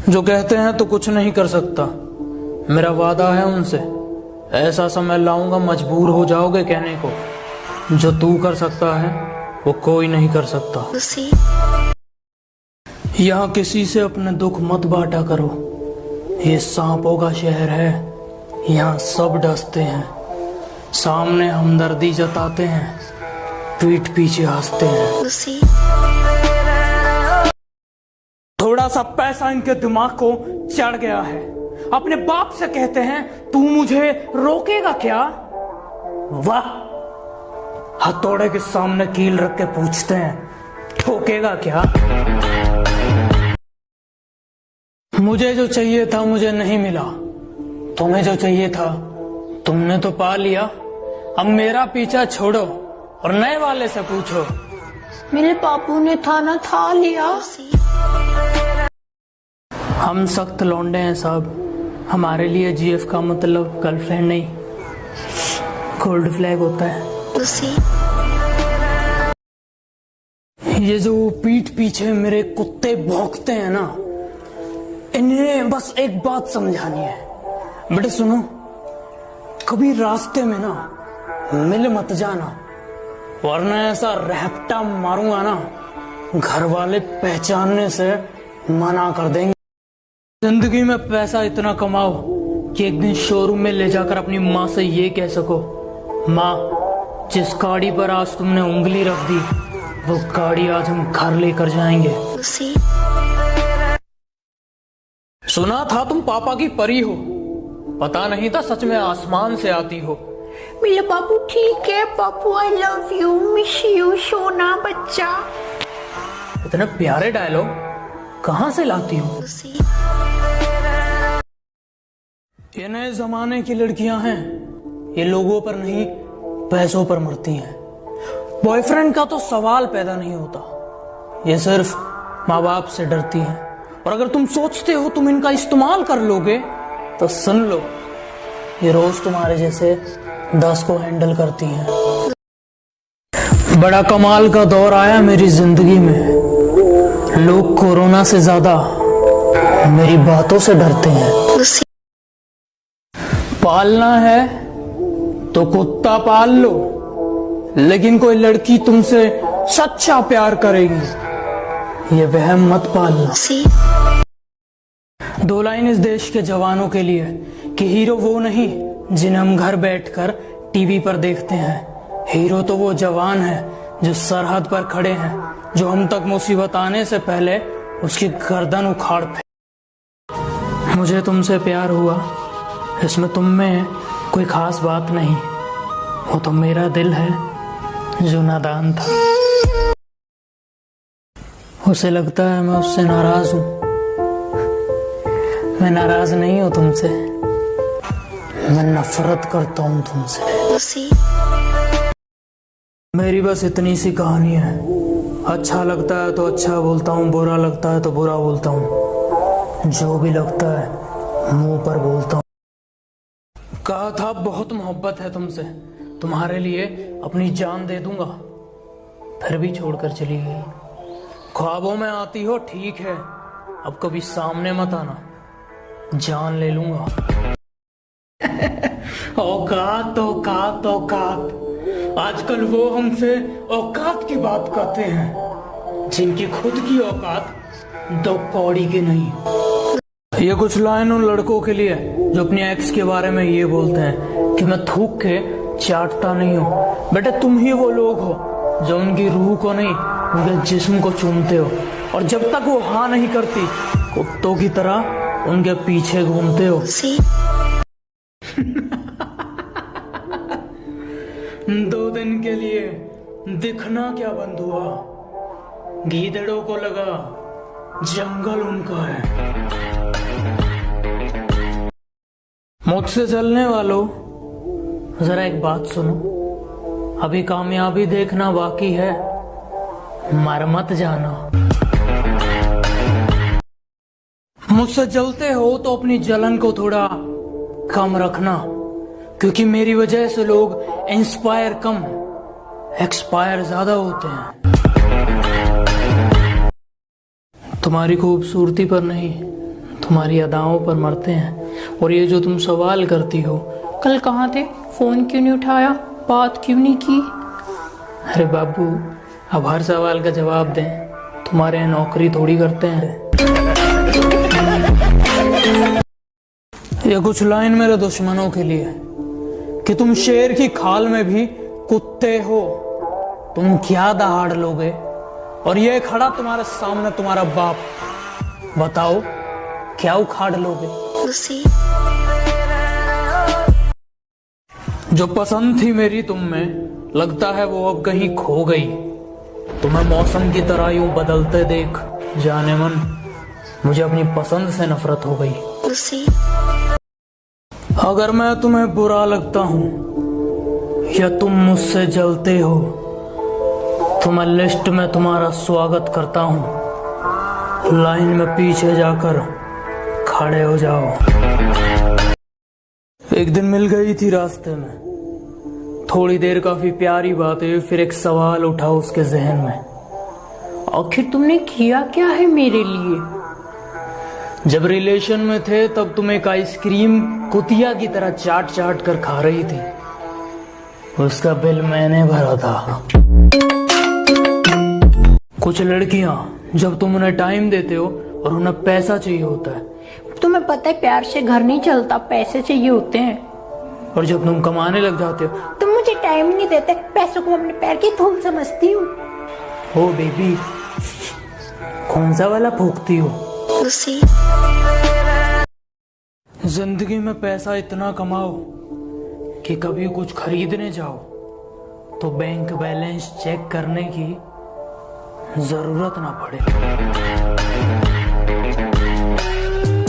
जो कहते हैं तो कुछ नहीं कर सकता। मेरा वादा है उनसे, ऐसा समय लाऊंगा मजबूर हो जाओगे कहने को। जो तू कर सकता है वो कोई नहीं कर सकता। यहाँ किसी से अपने दुख मत बांटा करो। ये सांपों का शहर है, यहाँ सब डसते हैं। सामने हमदर्दी जताते हैं, पीठ पीछे हंसते हैं। थोड़ा सा पैसा इनके दिमाग को चढ़ गया है। अपने बाप से कहते हैं तू मुझे रोकेगा क्या? वाह, हथौड़े के सामने कील रख के पूछते हैं ठोकेगा क्या? मुझे जो चाहिए था मुझे नहीं मिला, तुम्हें जो चाहिए था तुमने तो पा लिया। अब मेरा पीछा छोड़ो और नए वाले से पूछो। मेरे बापू ने थाना था लिया। हम सख्त लौंडे हैं साहब। हमारे लिए जीएफ का मतलब गर्लफ्रेंड नहीं, गोल्ड फ्लैग होता है। ये जो पीठ पीछे मेरे कुत्ते भौंकते हैं ना, इन्हें बस एक बात समझानी है। बेटे सुनो, कभी रास्ते में ना मिल मत जाना, वरना ऐसा रहपटा मारूंगा ना घर वाले पहचानने से मना कर देंगे। जिंदगी में पैसा इतना कमाओ कि एक दिन शोरूम में ले जाकर अपनी माँ से ये कह सको, माँ जिस गाड़ी पर आज तुमने उंगली रख दी वो गाड़ी आज हम घर लेकर जाएंगे। सुना था तुम पापा की परी हो, पता नहीं था सच में आसमान से आती हो। मेरे बापू ठीक है। बापू I love you, miss you, सोना बच्चा। इतने प्यारे डायलॉग कहाँ से लाती हो? ये नए जमाने की लड़कियां हैं, ये लोगों पर नहीं पैसों पर मरती हैं। बॉयफ्रेंड का तो सवाल पैदा नहीं होता, ये सिर्फ माँ बाप से डरती हैं। और अगर तुम सोचते हो तुम इनका इस्तेमाल कर लोगे तो सुन लो, ये रोज तुम्हारे जैसे 10 को हैंडल करती हैं। बड़ा कमाल का दौर आया मेरी जिंदगी में। लोग कोरोना से ज्यादा मेरी बातों से डरते हैं। पालना है तो कुत्ता पाल लो, लेकिन कोई लड़की तुमसे सच्चा प्यार करेगी ये वहम मत पालना। 2 लाइन इस देश के जवानों के लिए कि हीरो वो नहीं जिन्हें हम घर बैठकर टीवी पर देखते हैं। हीरो तो वो जवान है जो सरहद पर खड़े हैं, जो हम तक मुसीबत आने से पहले उसकी गर्दन उखाड़ फेंके। मुझे तुमसे प्यार हुआ, इसमें तुम में कोई खास बात नहीं, वो तो मेरा दिल है जो नादान था। उसे लगता है मैं उससे नाराज हूं, मैं नाराज नहीं हूं तुमसे, मैं नफरत करता हूं तुमसे। मेरी बस इतनी सी कहानी है। अच्छा लगता है तो अच्छा बोलता हूँ, बुरा लगता है तो बुरा बोलता हूँ, जो भी लगता है मुंह पर बोलता हूँ। कहा था बहुत मोहब्बत है तुमसे, तुम्हारे लिए अपनी जान दे दूंगा, फिर भी छोड़कर चली गई। ख्वाबों में आती हो ठीक है, अब कभी सामने मत आना, जान ले लूंगा। औकात औकात औकात, आजकल वो हमसे औकात की बात करते हैं जिनकी खुद की औकात 2 कौड़ी की नहीं। ये कुछ लाइन उन लड़कों के लिए जो अपने एक्स के बारे में ये बोलते हैं कि मैं थूक के चाटता नहीं हूँ। बेटे तुम ही वो लोग हो जो उनकी रूह को नहीं उनके जिस्म को चूमते हो, और जब तक वो हाँ नहीं करती कुत्तों की तरह उनके पीछे घूमते हो। 2 दिन के लिए दिखना क्या बंद हुआ, गीदड़ों को लगा जंगल उनका है। मुझसे चलने वालों जरा एक बात सुनो, अभी कामयाबी देखना बाकी है, मर मत जाना। मुझसे जलते हो तो अपनी जलन को थोड़ा कम रखना, क्योंकि मेरी वजह से लोग इंस्पायर कम एक्सपायर ज्यादा होते हैं। तुम्हारी खूबसूरती पर नहीं, तुम्हारी अदाओं पर मरते हैं। और ये जो तुम सवाल करती हो, कल कहाँ थे, फोन क्यों नहीं उठाया, बात क्यों नहीं की? अरे बाबू, अब हर सवाल का जवाब दें, तुम्हारे यहाँ नौकरी थोड़ी करते हैं। ये कुछ लाइन मेरे दुश्मनों के लिए कि तुम शेर की खाल में भी कुत्ते हो, तुम क्या दहाड़ लोगे? और ये खड़ा तुम्हारे सामने तुम्हारा बाप, बताओ क्या उखाड़ लोगे? जो पसंद थी मेरी तुम में, लगता है वो अब कहीं खो गई। तुम्हें मौसम की तरह यूं बदलते देख, जाने मन मुझे अपनी पसंद से नफरत हो गई। अगर मैं तुम्हें बुरा लगता हूं या तुम मुझसे जलते हो, तो मैं लिस्ट में तुम्हारा स्वागत करता हूं। लाइन में पीछे जाकर खड़े हो जाओ। एक दिन मिल गई थी रास्ते में, थोड़ी देर काफी प्यारी बात हुई, फिर एक सवाल उठा उसके जहन में, आखिर तुमने किया क्या है मेरे लिए? जब रिलेशन में थे तब तुम एक आइसक्रीम कुतिया की तरह चाट चाट कर खा रही थी, उसका बिल मैंने भरा था। कुछ लड़कियां, जब तुम उन्हें टाइम देते हो और उन्हें पैसा चाहिए होता है, तुम्हें पता है प्यार से घर नहीं चलता, पैसे चाहिए होते हैं। और जब तुम कमाने लग जाते हो, तुम मुझे टाइम नहीं देते, पैसों को अपने पैर की धूल समझती हूँ। ओ बेबी, कौन सा वाला फूकती हो? जिंदगी में पैसा इतना कमाओ कि कभी कुछ खरीदने जाओ तो बैंक बैलेंस चेक करने की जरूरत ना पड़े।